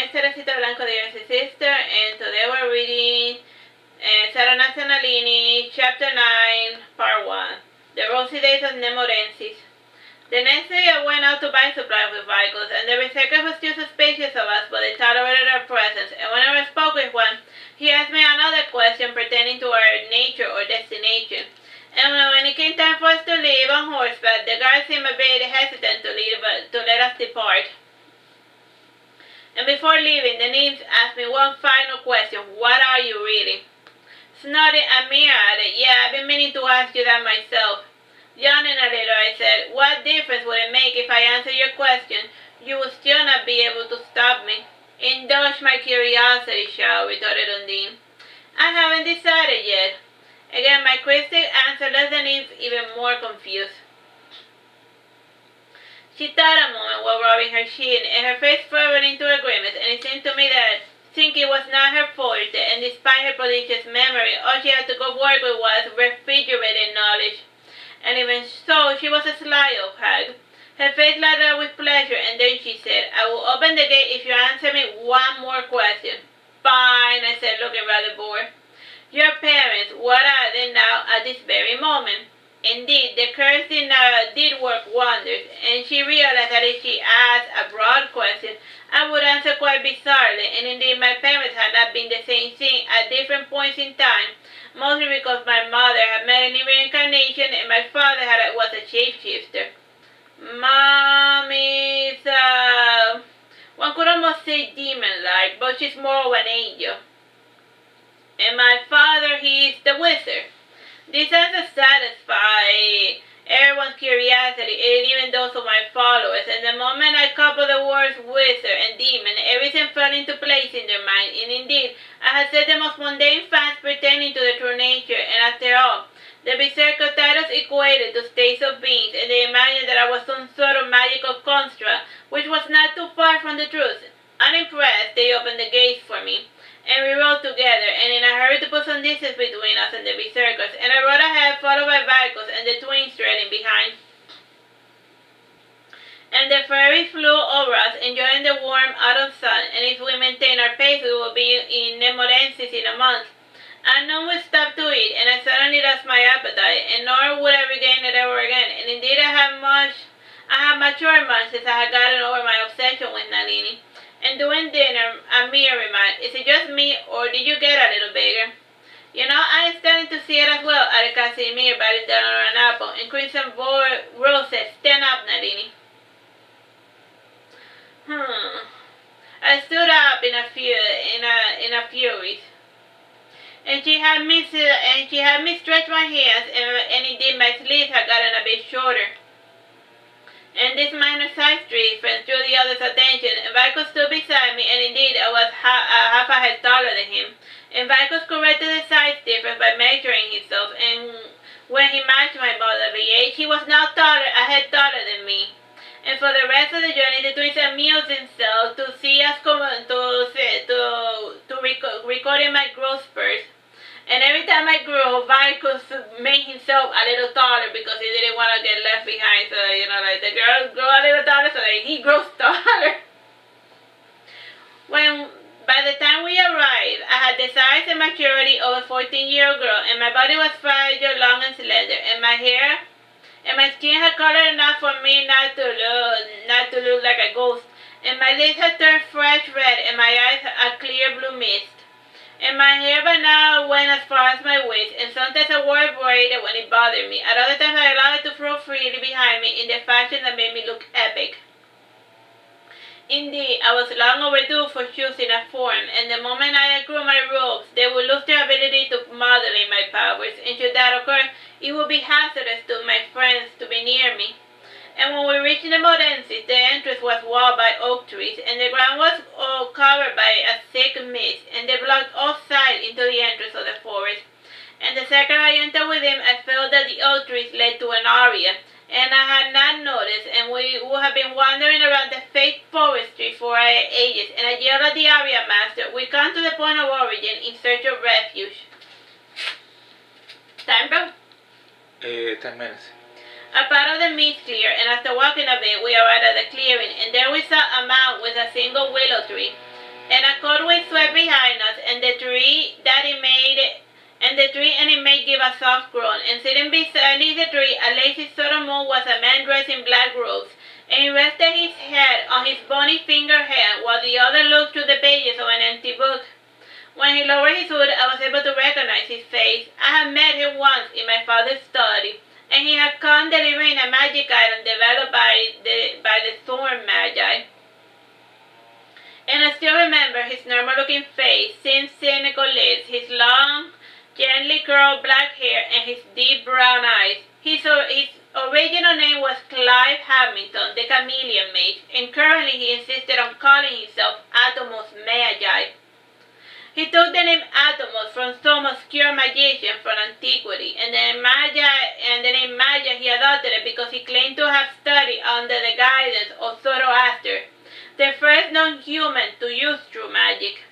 es Teresita Blanco de Your Sister, and today we're reading Saturnastra Nalini, Chapter 9, Part 1, The Rosy Days of Nemorensis. The next day I went out to buy supplies with Vaikus, and the berserkers were still suspicious of us, but they tolerated our presence, and whenever I spoke with one, he asked me another question pertaining to our nature or destination. And when it came time for us to leave on horseback, the guards seemed a bit hesitant to let us depart. And before leaving, the nymphs asked me one final question: what are you really? Snorting at me added, yeah, I've been meaning to ask you that myself. Yawning a little, I said, what difference would it make if I answer your question? You would still not be able to stop me. Indulge my curiosity, shall, retorted Undine. I haven't decided yet. Again, my cryptic answer left the nymphs even more confused. She thought a moment while rubbing her chin, and her face furrowed into a grimace, and it seemed to me that, since it was not her forte, and despite her prodigious memory, all she had to go work with was refrigerated knowledge. And even so, she was a sly old hag. Her face lighted up with pleasure, and then she said, I will open the gate if you answer me one more question. Fine, I said, looking rather bored. Your parents, what are they now at this very moment? Indeed, the curse did work wonders, and she realized that if she asked a broad question, I would answer quite bizarrely, and indeed my parents had not been the same thing at different points in time, mostly because my mother had met a reincarnation and my father was a shapeshifter. Mom is, one could almost say demon-like, but she's more of an angel. And my father, he's the wizard. This answer satisfied everyone's curiosity, and even those of my followers, and the moment I coupled the words wizard and demon, everything fell into place in their mind, and indeed, I had said the most mundane facts pertaining to the true nature, and after all, the berserker titles equated to states of beings, and they imagined that I was some sort of magical construct, which was not too far from the truth. Unimpressed, they opened the gates for me, and we rode together, and in a hurry to put some distance between us and the berserkers, and I rode ahead, followed by Vaikus and the twins trailing behind. And the fairy flew over us, enjoying the warm autumn sun, and if we maintain our pace, we will be in Nemorensis in a month. And none would stop to eat, and I suddenly lost my appetite, and nor would I regain it ever again, and indeed I have matured much since I had gotten over my obsession with Nalini. And during dinner, Amir remarked, is it just me, or did you get a little bigger? You know, I am starting to see it as well, added Casimir, biting down on an apple, and Crimson Rose said, stand up, Nalini. I stood up in a fury. And she had me stretch my hands, and indeed my sleeves had gotten a bit shorter. And this minor size difference drew the other's attention, and Vaikus stood beside me, and indeed I was half a head taller than him. And Vaikus corrected the size difference by measuring himself, and when he matched my bodily age, he was now a head taller than me. And for the rest of the journey, the twins amused themselves to see us recording my growth spurts. And every time I grew, Vaikus made himself a little taller because he didn't want to get left behind. So, like the girls grow a little taller, so that he grows taller. By the time we arrived, I had the size and maturity of a 14-year-old girl, and my body was fragile, long, and slender, and my hair and my skin had color enough for me not to look like a ghost, and my lips had turned fresh red, and my eyes a clear blue mist. And my hair by now went as far as my waist, and sometimes I wore it braided when it bothered me. At other times I allowed it to flow freely behind me in the fashion that made me look epic. Indeed, I was long overdue for choosing a form, and the moment I outgrew my robes, they would lose their ability to modulate my powers, and should that occur, it would be hazardous to my friends to be near me. And when we reached Nemorensis, the entrance was walled by oak trees, and the ground was covered by a thick mist, and they blocked all sight into the entrance of the forest. And the second I entered with him, I felt that the oak trees led to an area, and I had not noticed, and we would have been wandering around the fake forestry for ages, and I yelled at the area master, we come to the point of origin in search of refuge. Time, bro? 10 minutes. A part of the mist cleared, and after walking a bit, we arrived at the clearing, and there we saw a mound with a single willow tree. And a cold wind swept behind us, and the tree and it made give a soft groan. And sitting beside the tree, a lazy southern moon, was a man dressed in black robes, and he rested his head on his bony finger hand, while the other looked through the pages of an empty book. When he lowered his hood, I was able to recognize his face. I had met him once in my father's study, and he had come delivering a magic item developed by the Thorn Magi. And I still remember his normal-looking face, thin, cynical lips, his long, gently curled black hair, and his deep brown eyes. His original name was Clive Hamilton, the Chameleon Mage, and currently he insisted on calling himself Atomos Magi. He took the name Atomos from some obscure magician from antiquity, and the name Magi he adopted it because he claimed to have studied under the guidance of Zoroaster, the first non-human to use true magic.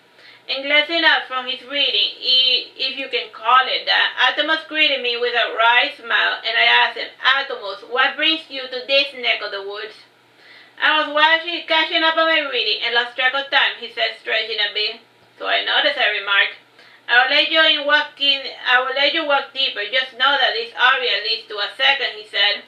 And glancing up from his reading, if you can call it that, Atomos greeted me with a wry smile, and I asked him, "Atomos, what brings you to this neck of the woods?" "I was catching up on my reading and lost track of time," he said, stretching a bit. "So I noticed," I remarked. I will let you walk deeper. Just know that this area leads to a second," he said.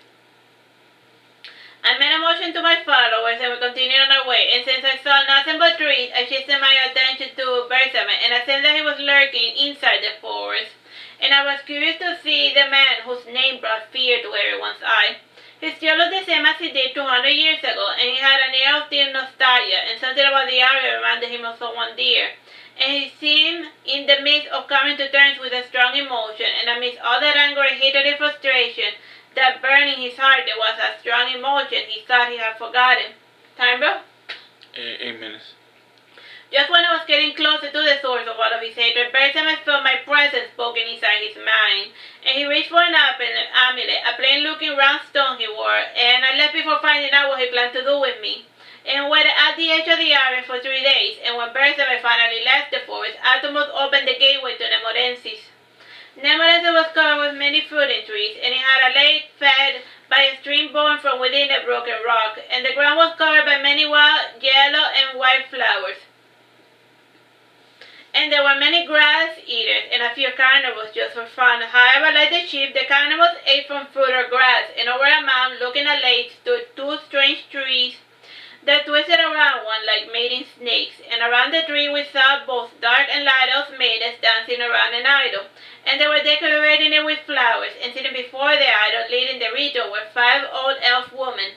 I made a motion to my followers, and we continued on our way, and since I saw nothing but trees, I shifted my attention to Berserk, and I sensed that he was lurking inside the forest, and I was curious to see the man whose name brought fear to everyone's eye. He still looked the same as he did 200 years ago, and he had an air of deep nostalgia, and something about the area reminded him of someone dear. And he seemed in the midst of coming to terms with a strong emotion, and amidst all that anger, hatred, and frustration that burned in his heart, there was a strong emotion he thought he had forgotten. Time, bro? 8 minutes. Just when I was getting closer to the source of all of his hatred, Berserk felt my presence spoken inside his mind, and he reached for an amulet, a plain-looking round stone he wore, and I left before finding out what he planned to do with me. And waited at the edge of the area for 3 days, and when Berserk finally left the forest, Atomos opened the gateway to Nemorensis. Nemorensis was covered with many fruiting trees, and it had a lake fed by a stream born from within a broken rock, and the ground was covered by many wild yellow and white flowers. And there were many grass eaters and a few carnivores just for fun. However, like the sheep, the carnivores ate from fruit or grass, and over a mound looking at lake stood 2 strange trees that twisted around one like mating snakes, and around the tree we saw both dark and light elf maidens dancing around an idol, and they were decorating it with flowers, and sitting before the idol leading the ritual were 5 old elf women.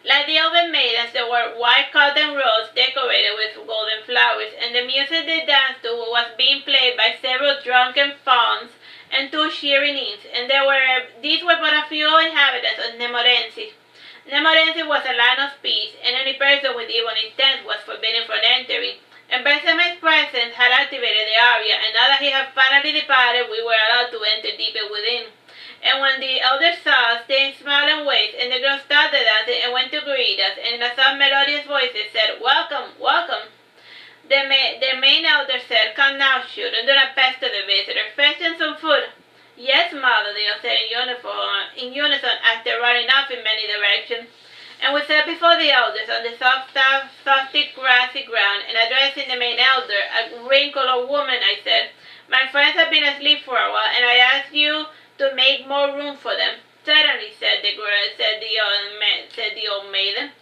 Like the elven maidens, there were white cotton robes decorated with golden flowers, and the music they danced to was being played by several drunken fauns and 2 cheering nymphs, and these were but a few inhabitants of Nemorensis. Nemorensis was a land of peace, and any person with evil intent was forbidden from entering. And Berserk's presence had activated the area, and now that he had finally departed, we were allowed to enter deeper within. And when the elders saw us, they smiled and waved, and the girls started dancing and went to greet us, and in a soft melodious voices said, "Welcome, welcome." The main elder said, "Come now, children, do not pester the visitor. Fetch them some food." "Yes, mother," they all said in unison after running off in many directions. And we sat before the elders on the softy, grassy ground, and addressing the main elder, a wrinkled old woman, I said, "My friends have been asleep for a while, and I ask you to make more room for them." "Certainly," said the old maiden.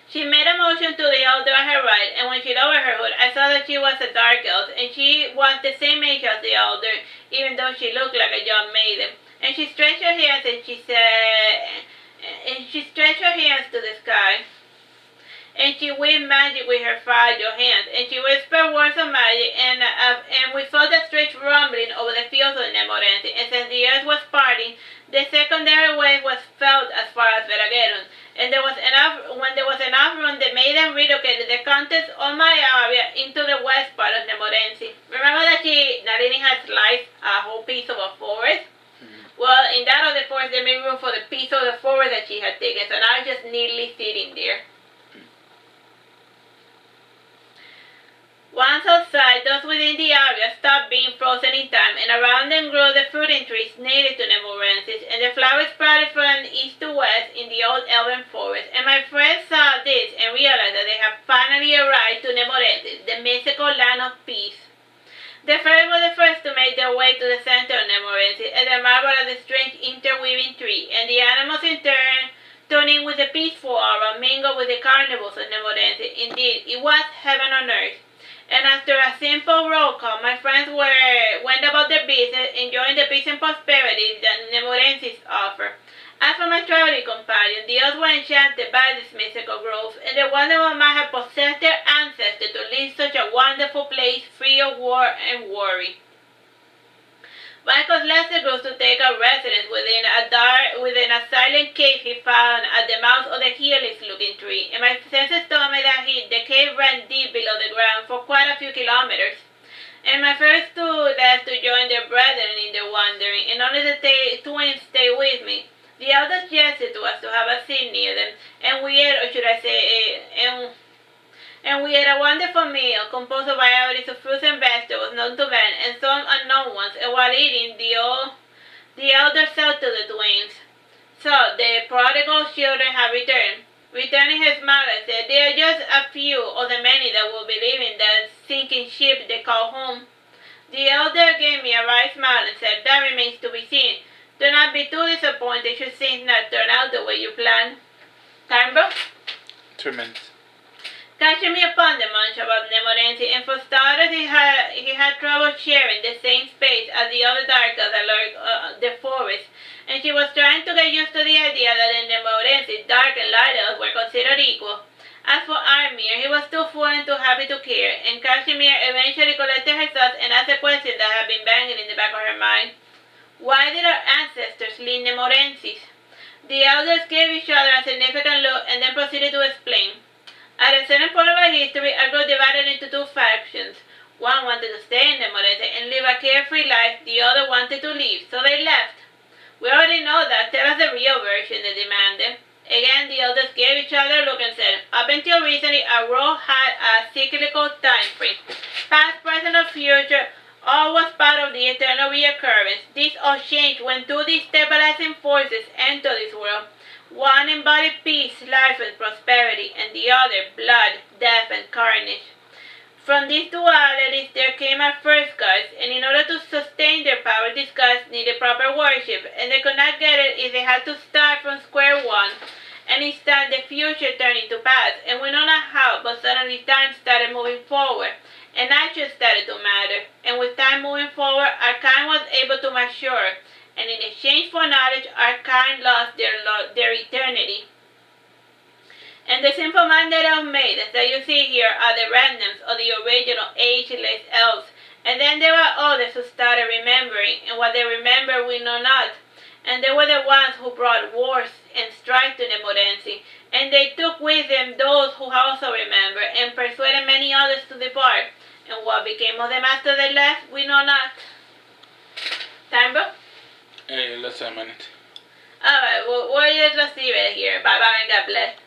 She made a motion to the elder at her right, and when she lowered her hood, I saw that she was a dark elf, and she was the same age as the elder, even though she looked like a young maiden. And she stretched her hands, to the sky, and she waved magic with her fragile hands, and she whispered words of magic, and we felt a strange rumbling over the fields of Nemorensis, and since the earth was parting, the secondary wave was felt as far as Verageron, and when there was enough room, the maiden relocated the contents of my area into the west part of Nemorensis. Remember that Nalini had sliced a whole piece of a forest? Well, in that other forest, they made room for the piece of the forest that she had taken, so now it's just neatly sitting there. Once outside, those within the area stopped being frozen in time, and around them grew the fruiting trees native to Nemorensis, and the flowers sprouted from east to west in the old elven forest. And my friends saw this and realized that they had finally arrived to Nemorensis, the mythical land of peace. The fairies were the first to make their way to the center of Nemorensis, and they marveled at the strange interweaving tree, and the animals in turn turning with the peaceful aura mingled with the carnivals of Nemorensis. Indeed, it was heaven on earth. And after a simple roll call, my friends went about their business, enjoying the peace and prosperity that Nemorensis offered. As for my traveling companion, the elves were enchanted by this mystical grove, and they wondered what might have possessed their ancestors to leave such a wonderful place free of war and worry. Vaikus left the group to take up residence within a silent cave he found at the mouth of the helix-looking tree, and my senses told me that the cave ran deep below the ground for quite a few kilometers. And my first two left to join their brethren in their wandering, and only the twins stayed with me. The eldest suggested to us to have a seat near them, and we ate, or should I say, and we ate a wonderful meal composed of varieties of fruits and vegetables known to men and some unknown ones, and while eating, the elder said to the twins, "So, the prodigal children have returned." Returning his mother said, "They are just a few of the many that will be leaving that sinking ship they call home." The elder gave me a wry smile and said, "That remains to be seen. Do not be too disappointed should things not turn out the way you planned." Time, bro? 2 minutes. Catching me upon the munch about Nemorensis, and for starters he had trouble sharing the same space as the other darkers along the forest, and she was trying to get used to the idea that in Nemorensis dark and light elves were considered equal. As for Armir, he was too full and too happy to care, and Kashmir eventually collected her thoughts and asked a question that had been banging in the back of her mind. Why did our ancestors leave Nemorensis? The elders gave each other a significant look and then proceeded to explain. At a certain point of our history, our group divided into two factions. One wanted to stay in Nemorensis and live a carefree life, the other wanted to leave, so they left. We already know that. Tell us the real version, they demanded. Again, the elders gave each other a look and said, up until recently, our world had a cyclical time frame. Past, present, or future, all was part of the eternal reoccurrence. This all changed when two destabilizing forces entered this world. One embodied peace, life, and prosperity, and the other blood, death, and carnage. From these dualities there came our first gods, and in order to sustain their power, these gods needed proper worship, and they could not get it if they had to start from square one. And instead the future turned into past, and we know not how, but suddenly time started moving forward, and action started to matter. And with time moving forward, our kind was able to mature, and in exchange for knowledge, our kind lost their eternity. And the simple minded elf maidens that you see here are the remnants of the original ageless elves. And then there are others who started remembering, and what they remember we know not. And they were the ones who brought wars and strife to Nemorensis, and they took with them those who also remember, and persuaded many others to depart. And what became of them after they left, we know not. Time, bro? Less than a minute. Alright, we'll just leave it here. Bye bye and God bless.